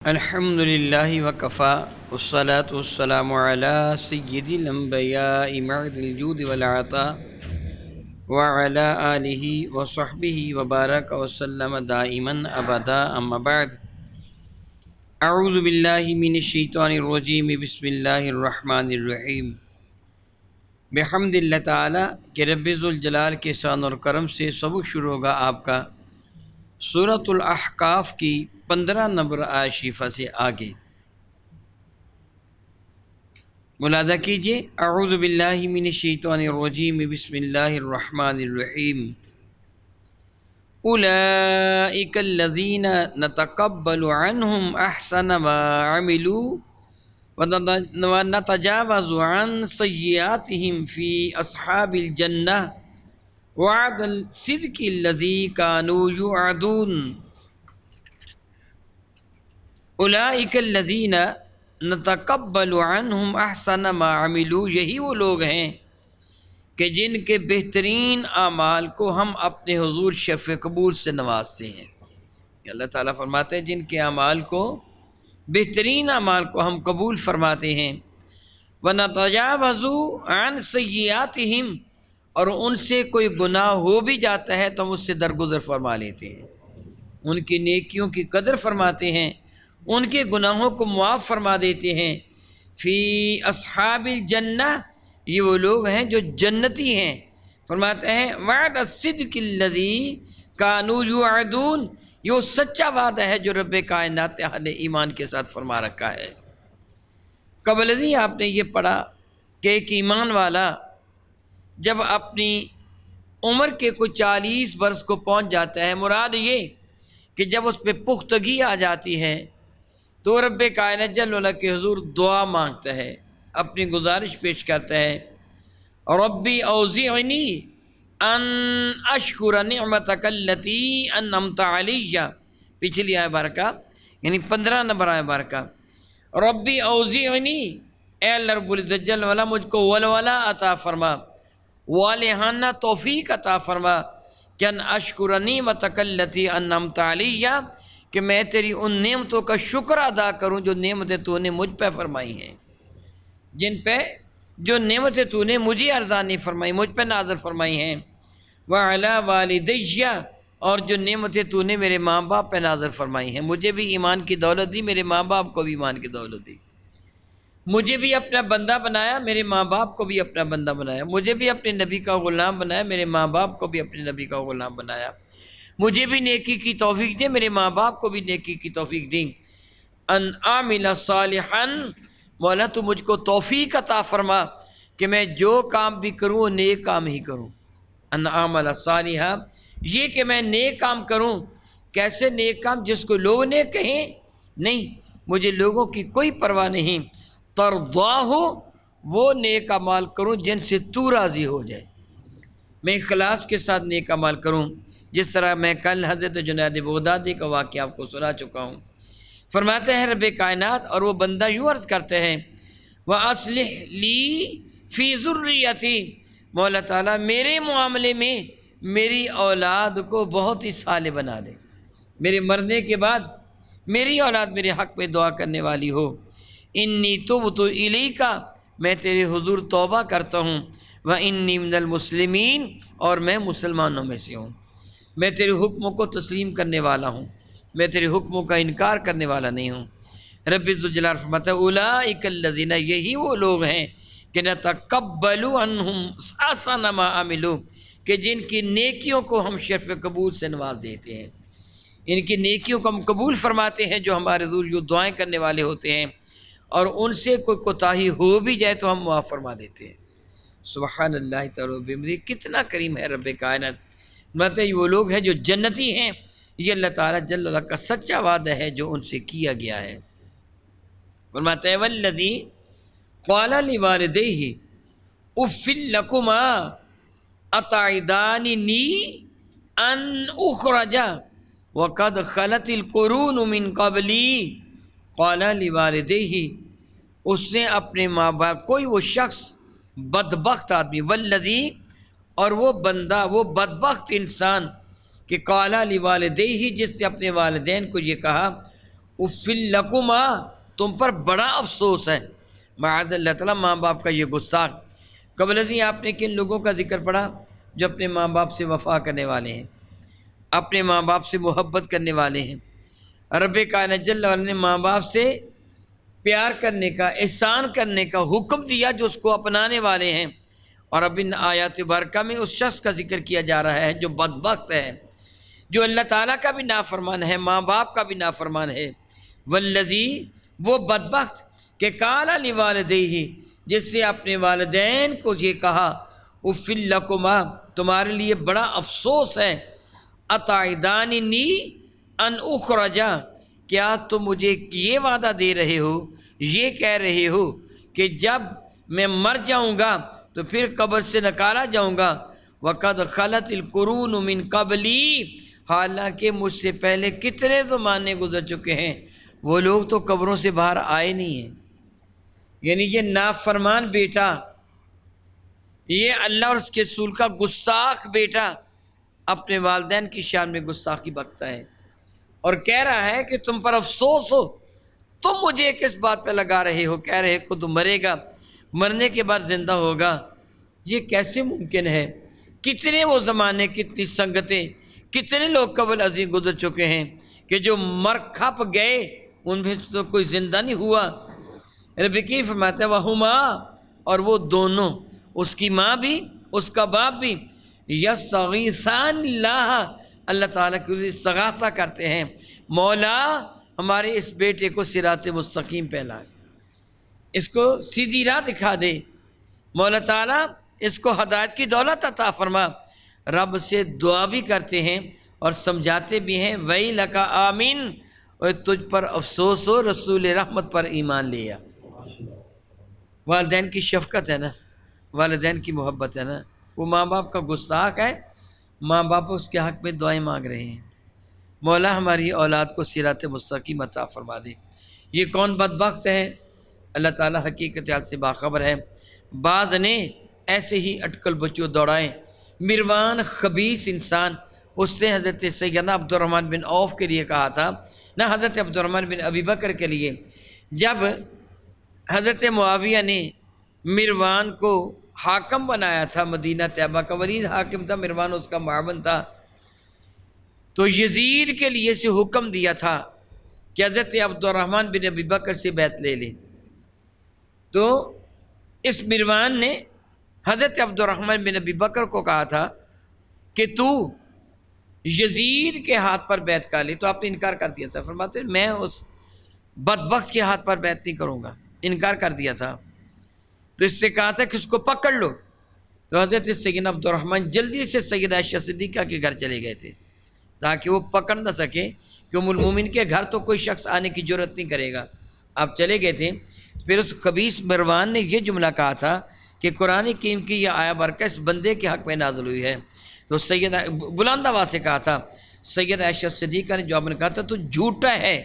الحمد للہ وکفا والصلاة والسلام علی سید الانبیاء معد الجود والعطاء وعلی آلہ وصحبہ وبارک وسلم دائما ابدا اما بعد اعوذ باللہ من الشیطان الرجیم بسم اللہ الرحمن الرحیم بحمد اللہ تعالی کہ رب ذوالجلال کے شان اور کرم سے سبق شروع ہوگا آپ کا سورۃ الاحقاف کی 15 نمبر آیت شریفہ سے آگے ملاحظہ کیجئے۔ اعوذ باللہ من الشیطان الرجیم بسم اللہ الرحمن الرحیم اولئک الذین نتقبل عنہم احسن ما عملوا ونتجاوز عن سیئاتہم فی اصحاب الجنہ وعد الصدق الذی کانوا یوعدون۔ اولئک الذین نتقبل عنہم احسن ما عملوا، یہی وہ لوگ ہیں کہ جن کے بہترین اعمال کو ہم اپنے حضور شرف قبول سے نوازتے ہیں۔ اللہ تعالیٰ فرماتے ہیں جن کے اعمال کو، بہترین اعمال کو ہم قبول فرماتے ہیں۔ وَنَتَجَاوَزُ عَنْ سَيِّئَاتِهِمْ، اور ان سے کوئی گناہ ہو بھی جاتا ہے تو ہم اس سے درگزر فرما لیتے ہیں، ان کی نیکیوں کی قدر فرماتے ہیں، ان کے گناہوں کو معاف فرما دیتے ہیں۔ فی اصحاب الجنہ، یہ وہ لوگ ہیں جو جنتی ہیں۔ فرماتے ہیں وعد الصدق الذی کانوا یوعدون، یہ وہ سچا وعدہ ہے جو رب کائنات اہل ایمان کے ساتھ فرما رکھا ہے۔ قبل ازیں آپ نے یہ پڑھا کہ ایک ایمان والا جب اپنی عمر کے کوئی 40 برس کو پہنچ جاتا ہے، مراد یہ کہ جب اس پہ پختگی آ جاتی ہے تو رب کائنات جل وعلا کے حضور دعا مانگتا ہے، اپنی گزارش پیش کرتا ہے، ربی اوزعنی ان اشکر نعمتک التی انعمت علی، پچھلی آیت بارکہ یعنی 15 نمبر آیت بارکہ، ربی اوزعنی، اے اللہ رب العزت جل وعلا مجھ کو ولولہ عطا فرما، والہانہ توفیق عطا فرما کہ ان اشکر نعمتک التی انعمت علی، کہ میں تیری ان نعمتوں کا شکر ادا کروں جو نعمتیں تو نے مجھ پہ فرمائی ہیں، جن پہ جو نعمتیں تو نے مجھے ارزاں نہیں فرمائی، مجھ پہ نازل فرمائی ہیں، وعلی والدی، اور جو نعمتیں تو نے میرے ماں باپ پہ نازل فرمائی ہیں، مجھے بھی ایمان کی دولت دی، میرے ماں باپ کو بھی ایمان کی دولت دی، مجھے بھی اپنا بندہ بنایا، میرے ماں باپ کو بھی اپنا بندہ بنایا، مجھے بھی اپنے نبی کا غلام بنایا، میرے ماں باپ کو بھی اپنے نبی کا غلام بنایا، مجھے بھی نیکی کی توفیق دے، میرے ماں باپ کو بھی نیکی کی توفیق دیں، ان اعمل صالحا، مولا تو مجھ کو توفیق عطا فرما کہ میں جو کام بھی کروں وہ نیک کام ہی کروں، ان اعمل صالحا، یہ کہ میں نیک کام کروں، کیسے نیک کام جس کو لوگ نیک کہیں، نہیں، مجھے لوگوں کی کوئی پرواہ نہیں، ترضاہ، وہ نیک اعمال کروں جن سے تو راضی ہو جائے، میں اخلاص کے ساتھ نیک اعمال کروں، جس طرح میں کل حضرت جنید بغدادی کا واقعہ آپ کو سنا چکا ہوں۔ فرماتے ہیں رب کائنات، اور وہ بندہ یوں عرض کرتے ہیں وَأَصْلِحْ لِي فِي ذُرِّيَّتِي، مولا تعالیٰ میرے معاملے میں میری اولاد کو بہت ہی صالح بنا دے، میرے مرنے کے بعد میری اولاد میرے حق میں دعا کرنے والی ہو، انی تبت الیک، میں تیرے حضور توبہ کرتا ہوں، وانی من المسلمین، اور میں مسلمانوں میں سے ہوں، میں تیرے حکموں کو تسلیم کرنے والا ہوں، میں تیرے حکموں کا انکار کرنے والا نہیں ہوں۔ رب ذوالجلال فرماتا ہے اولئک الذین، یہی وہ لوگ ہیں کہ نتقبل عنہم احسن ما عملوا، کہ جن کی نیکیوں کو ہم شرف قبول سے نواز دیتے ہیں، ان کی نیکیوں کو ہم قبول فرماتے ہیں، جو ہمارے حضور جو دعائیں کرنے والے ہوتے ہیں، اور ان سے کوئی کوتاہی ہو بھی جائے تو ہم معاف فرما دیتے ہیں۔ سبحان اللہ تعالی و بحمدہ، کتنا کریم ہے رب کائنات۔ مطلب یہ وہ لوگ ہیں جو جنتی ہیں، یہ اللہ تعالیٰ جل وعلا کا سچا وعدہ ہے جو ان سے کیا گیا ہے۔ فرماتے ہیں والذی قال لوالدیہ اف لکما اتعداننی ان اخرج وقد خلت القرون من قبلی، قال لوالدیہ، اس نے اپنے ماں باپ، کوئی وہ شخص بدبخت آدمی، والذی، اور وہ بندہ، وہ بدبخت انسان کہ قال لوالدیہ، جس نے اپنے والدین کو یہ کہا اف لکما، تم پر بڑا افسوس ہے، معاذ اللہ تعالیٰ ماں باپ کا یہ گستاخ۔ قبل ازیں آپ نے کن لوگوں کا ذکر پڑھا؟ جو اپنے ماں باپ سے وفا کرنے والے ہیں، اپنے ماں باپ سے محبت کرنے والے ہیں۔ رب کائنات جل وعلا نے ماں باپ سے پیار کرنے کا، احسان کرنے کا حکم دیا جو اس کو اپنانے والے ہیں۔ اور اب ان آیات برکہ میں اس شخص کا ذکر کیا جا رہا ہے جو بدبخت ہے، جو اللہ تعالیٰ کا بھی نافرمان ہے، ماں باپ کا بھی نافرمان ہے۔ والذی، وہ بدبخت کہ قال لوالدیہ، جس سے اپنے والدین کو یہ کہا، اف لکما، تمہارے لیے بڑا افسوس ہے، اتعدانی ان اخرج، کیا تم مجھے یہ وعدہ دے رہے ہو، یہ کہہ رہے ہو کہ جب میں مر جاؤں گا تو پھر قبر سے نکالا جاؤں گا، وقد خلت القرون من قبلی، حالانکہ مجھ سے پہلے کتنے زمانے گزر چکے ہیں، وہ لوگ تو قبروں سے باہر آئے نہیں ہیں۔ یعنی یہ نافرمان بیٹا، یہ اللہ اور اس کے رسول کا گستاخ بیٹا اپنے والدین کی شان میں گستاخی بکتا ہے اور کہہ رہا ہے کہ تم پر افسوس ہو، تم مجھے کس بات پہ لگا رہے ہو، کہہ رہے کو تم مرے گا، مرنے کے بعد زندہ ہوگا، یہ کیسے ممکن ہے؟ کتنے وہ زمانے، کتنی سنگتیں، کتنے لوگ قبل ازیں گزر چکے ہیں کہ جو مر کھپ گئے، ان میں تو کوئی زندہ نہیں ہوا۔ رب کی فرماتا ہے وہما، اور وہ دونوں، اس کی ماں بھی اس کا باپ بھی، یستغیثان اللہ، اللہ تعالیٰ کی استغاثہ کرتے ہیں، مولا ہمارے اس بیٹے کو صراط مستقیم پہ لا، اس کو سیدھی راہ دکھا دے، مولا تعالیٰ اس کو ہدایت کی دولت عطا فرما۔ رب سے دعا بھی کرتے ہیں اور سمجھاتے بھی ہیں، ویلک آمین، اور تجھ پر افسوس ہو رسول رحمت پر ایمان لیا۔ والدین کی شفقت ہے نا، والدین کی محبت ہے نا۔ وہ ماں باپ کا گستاخ ہے، ماں باپ اس کے حق میں دعائیں مانگ رہے ہیں، مولا ہماری اولاد کو صراط مستقیم عطا فرما دے۔ یہ کون بدبخت ہے؟ اللہ تعالیٰ حقیقت حال سے باخبر ہے۔ بعض نے ایسے ہی اٹکل بچوں دوڑائیں، مروان خبیث انسان، اس سے حضرت سیدنا عبد الرحمن بن عوف کے لیے کہا تھا، نہ حضرت عبد الرحمن بن ابی بکر کے لیے، جب حضرت معاویہ نے مروان کو حاکم بنایا تھا مدینہ طیبہ کا، ولید حاکم تھا، مروان اس کا معاون تھا، تو یزید کے لیے سے حکم دیا تھا کہ حضرت عبد الرحمن بن ابی بکر سے بیعت لے لے۔ تو اس مروان نے حضرت عبد الرحمن بن ابی بکر کو کہا تھا کہ تو یزید کے ہاتھ پر بیعت کر لے، تو آپ نے انکار کر دیا تھا، فرماتے میں اس بدبخت کے ہاتھ پر بیعت نہیں کروں گا، انکار کر دیا تھا۔ تو اس سے کہا تھا کہ اس کو پکڑ لو، تو حضرت سیدنا عبد الرحمن جلدی سے سیدہ عائشہ صدیقہ کے گھر چلے گئے تھے تاکہ وہ پکڑ نہ سکے کہ ام المومن کے گھر تو کوئی شخص آنے کی جرت نہیں کرے گا۔ آپ چلے گئے تھے، پھر اس خبیث مروان نے یہ جملہ کہا تھا کہ قرآن کریم کی یہ آیا برکہ اس بندے کے حق میں نازل ہوئی ہے، تو سیدہ بلند آواز سے کہا تھا، سیدہ عائشہ صدیقہ نے جواب میں کہا تھا تو جھوٹا ہے،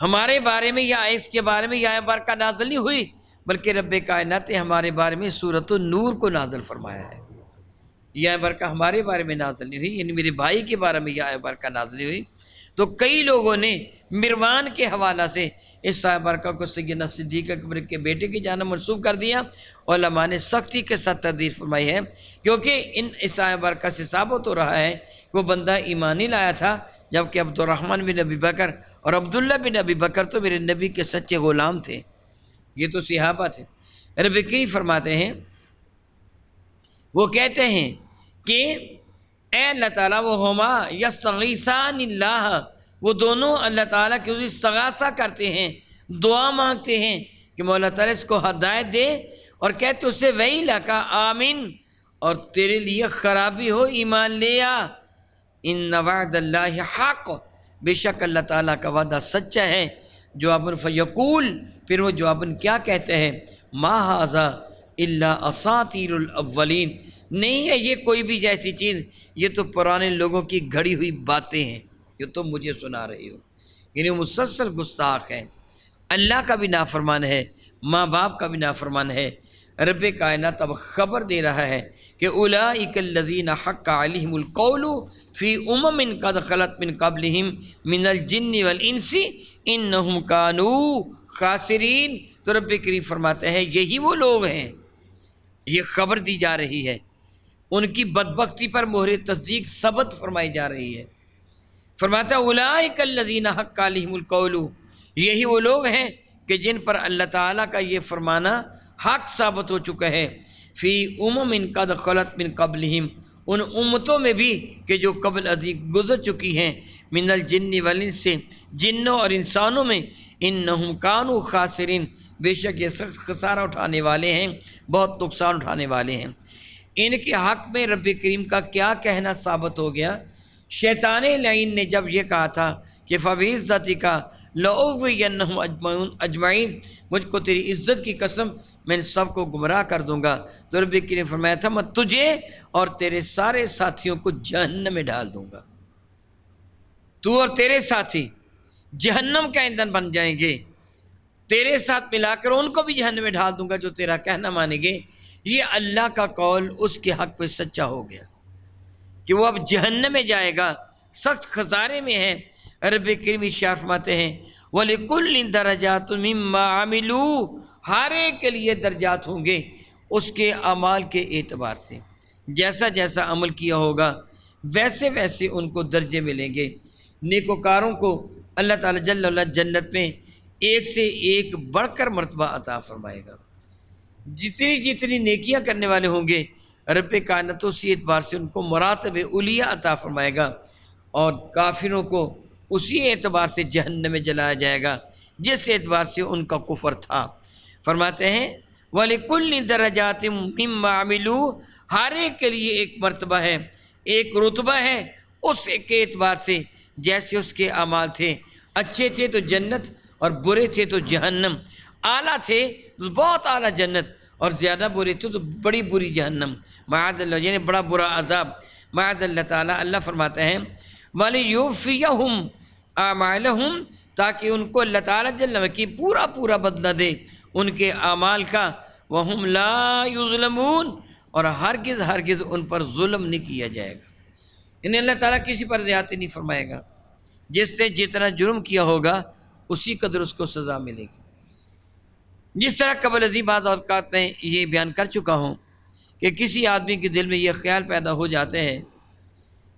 ہمارے بارے میں یا اس کے بارے میں یہ آیا برکہ نازل نہیں ہوئی، بلکہ رب کائنات نے ہمارے بارے میں سورۃ النور کو نازل فرمایا ہے، یہ آیا برکہ ہمارے بارے میں نازل نہیں ہوئی، یعنی میرے بھائی کے بارے میں یہ آیا برکہ نازل نہیں ہوئی۔ تو کئی لوگوں نے مروان کے حوالہ سے اس آیا برکہ کو سیدنا صدیق اکبر کے بیٹے کی جانب منسوب کر دیا۔ علماء نے سختی کے ساتھ تردید فرمائی ہے، کیونکہ اس آیا برکہ سے ثابت ہو رہا ہے کہ وہ بندہ ایمان نہیں لایا تھا، جبکہ عبد الرحمن بن ابی بکر اور عبداللہ بن ابی بکر تو میرے نبی کے سچے غلام تھے، یہ تو صحابہ تھے۔ رب کریم فرماتے ہیں، وہ کہتے ہیں کہ اے اللہ تعالیٰ، وہ ہما یستغیثان اللہ، وہ دونوں اللہ تعالیٰ کی استغاثہ کرتے ہیں، دعا مانگتے ہیں کہ مولا تعالیٰ اس کو ہدایت دے، اور کہتے اسے ویلک آمین، اور تیرے لیے خرابی ہو ایمان لے آ، ان وعد اللہ حق، بے شک اللہ تعالیٰ کا وعدہ سچا ہے۔ جواباً فیقول، پھر وہ جواباً کیا کہتے ہیں، ما ھذا الا اساطیر الاولین، نہیں ہے یہ کوئی بھی جیسی چیز، یہ تو پرانے لوگوں کی گھڑی ہوئی باتیں ہیں جو تم مجھے سنا رہی ہو۔ یعنی وہ مسلسل گستاخ ہے، اللہ کا بھی نافرمان ہے، ماں باپ کا بھی نافرمان ہے، رب کائنات اب خبر دے رہا ہے کہ اولئک الذین حق علیہم القول فی امم قد خلت من قبلہم من الجن والانس انہم کانوا خاسرین۔ تو رب کریم فرماتے ہیں یہی وہ لوگ ہیں، یہ خبر دی جا رہی ہے، ان کی بدبختی پر مہر تصدیق ثبت فرمائی جا رہی ہے۔ فرماتا ہے اولئک الذین حق علیہم القول، یہی وہ لوگ ہیں کہ جن پر اللہ تعالیٰ کا یہ فرمانا حق ثابت ہو چکا ہے، فی امم قد خلت من قبلہم، ان امتوں میں بھی کہ جو قبل ازیں گزر چکی ہیں، من الجن والانس، جنوں اور انسانوں میں، انہم کانوا خاسرین، بے شک یہ سخت خسارہ اٹھانے والے ہیں، بہت نقصان اٹھانے والے ہیں۔ ان کے حق میں رب کریم کا کیا کہنا ثابت ہو گیا؟ شیطان لعین نے جب یہ کہا تھا کہ فَبِعِزَّتِكَ لَأُغْوِيَنَّهُمْ اجمعین، مجھ کو تیری عزت کی قسم میں ان سب کو گمراہ کر دوں گا، تو رب کریم نے فرمایا تھا میں تجھے اور تیرے سارے ساتھیوں کو جہنم میں ڈال دوں گا، تو اور تیرے ساتھی جہنم کا ایندھن بن جائیں گے، تیرے ساتھ ملا کر ان کو بھی جہنم میں ڈال دوں گا جو تیرا کہنا مانیں گے۔ یہ اللہ کا قول اس کے حق پہ سچا ہو گیا کہ وہ اب جہنم میں جائے گا، سخت خسارے میں ہے۔ رب کریم ارشاد فرماتے ہیں وَلِكُلٍّ دَرَجَاتٌ مِّمَّا عَمِلُوا، ہر ایک کے لیے درجات ہوں گے اس کے اعمال کے اعتبار سے، جیسا جیسا عمل کیا ہوگا ویسے ویسے ان کو درجے ملیں گے۔ نیکوکاروں کو اللہ تعالیٰ جل وعلا جنت میں ایک سے ایک بڑھ کر مرتبہ عطا فرمائے گا، جتنی جتنی نیکیاں کرنے والے ہوں گے رب کائنات اسی اعتبار سے ان کو مراتب علیٰ عطا فرمائے گا، اور کافروں کو اسی اعتبار سے جہنم میں جلایا جائے گا جس اعتبار سے ان کا کفر تھا۔ فرماتے ہیں وَلِكُلٍّ دَرَجَاتٍ مِّمَّا عَمِلُوا، ہر ایک کے لیے ایک مرتبہ ہے، ایک رتبہ ہے اس کے اعتبار سے جیسے اس کے اعمال تھے، اچھے تھے تو جنت اور برے تھے تو جہنم، اعلیٰ تھے تو بہت اعلیٰ جنت اور زیادہ برے تھے تو بڑی بری جہنم، معاذ اللہ، یعنی بڑا برا عذاب، معاذ اللہ تعالیٰ۔ اللہ فرماتے ہیں وَلِيُوفِيَهُمْ أَعْمَالَهُمْ، تاکہ ان کو اللہ تعالیٰ جل وعلا کی پورا پورا بدلہ دے ان کے اعمال کا، وَهُمْ لَا يُظْلَمُونَ، اور ہرگز ہرگز ان پر ظلم نہیں کیا جائے گا، یعنی اللہ تعالیٰ کسی پر زیادتی نہیں فرمائے گا، جس نے جتنا جرم کیا ہوگا اسی قدر اس کو سزا ملے گی۔ جس طرح قبل ازیں بعض اوقات میں یہ بیان کر چکا ہوں کہ کسی آدمی کے دل میں یہ خیال پیدا ہو جاتے ہیں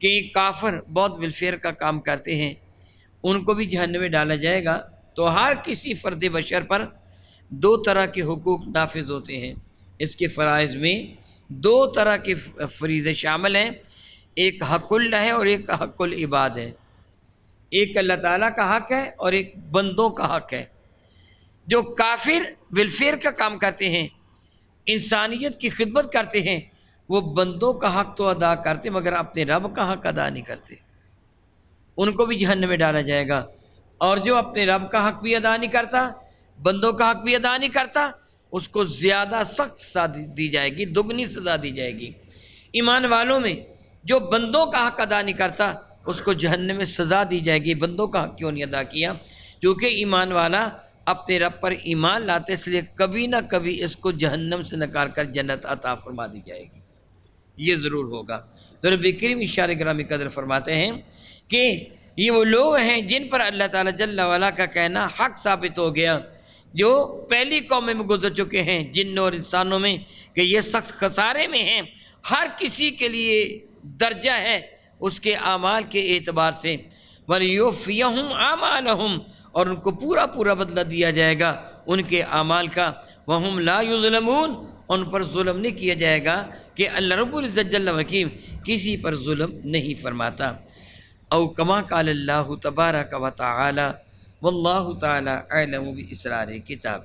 کہ کافر بہت ویلفیئر کا کام کرتے ہیں، ان کو بھی جہنم میں ڈالا جائے گا، تو ہر کسی فرد بشر پر دو طرح کے حقوق نافذ ہوتے ہیں۔ اس کے فرائض میں دو طرح کے فریضے شامل ہیں، ایک حق اللہ ہے اور ایک حق العباد ہے، ایک اللہ تعالیٰ کا حق ہے اور ایک بندوں کا حق ہے۔ جو کافر ویلفیئر کا کام کرتے ہیں، انسانیت کی خدمت کرتے ہیں، وہ بندوں کا حق تو ادا کرتے مگر اپنے رب کا حق ادا نہیں کرتے، ان کو بھی جہنم میں ڈالا جائے گا۔ اور جو اپنے رب کا حق بھی ادا نہیں کرتا، بندوں کا حق بھی ادا نہیں کرتا، اس کو زیادہ سخت سزا دی جائے گی، دگنی سزا دی جائے گی۔ ایمان والوں میں جو بندوں کا حق ادا نہیں کرتا اس کو جہنم میں سزا دی جائے گی۔ بندوں کا حق کیوں نہیں ادا کیا؟ کیونکہ ایمان والا اپنے رب پر ایمان لاتے، اس لیے کبھی نہ کبھی اس کو جہنم سے نکال کر جنت عطا فرما دی جائے گی، یہ ضرور ہوگا۔ تو نبی کریم اشارہ گرامی قدر فرماتے ہیں کہ یہ وہ لوگ ہیں جن پر اللہ تعالیٰ جل وعلا کا کہنا حق ثابت ہو گیا، جو پہلی قومیں میں گزر چکے ہیں جنوں اور انسانوں میں، کہ یہ سخت خسارے میں ہیں۔ ہر کسی کے لیے درجہ ہے اس کے اعمال کے اعتبار سے، وَلِيُوفِيَهُمْ أَعْمَالَهُمْ، اور ان کو پورا پورا بدلہ دیا جائے گا ان کے اعمال کا، وَهُمْ لَا يُظْلَمُونَ، ان پر ظلم نہیں کیا جائے گا، کہ اللہ رب العزت جل وعلا کسی پر ظلم نہیں فرماتا۔ او کما قال اللہ تبارک و تعالی، واللہ تعالی اعلم باسرار کتاب۔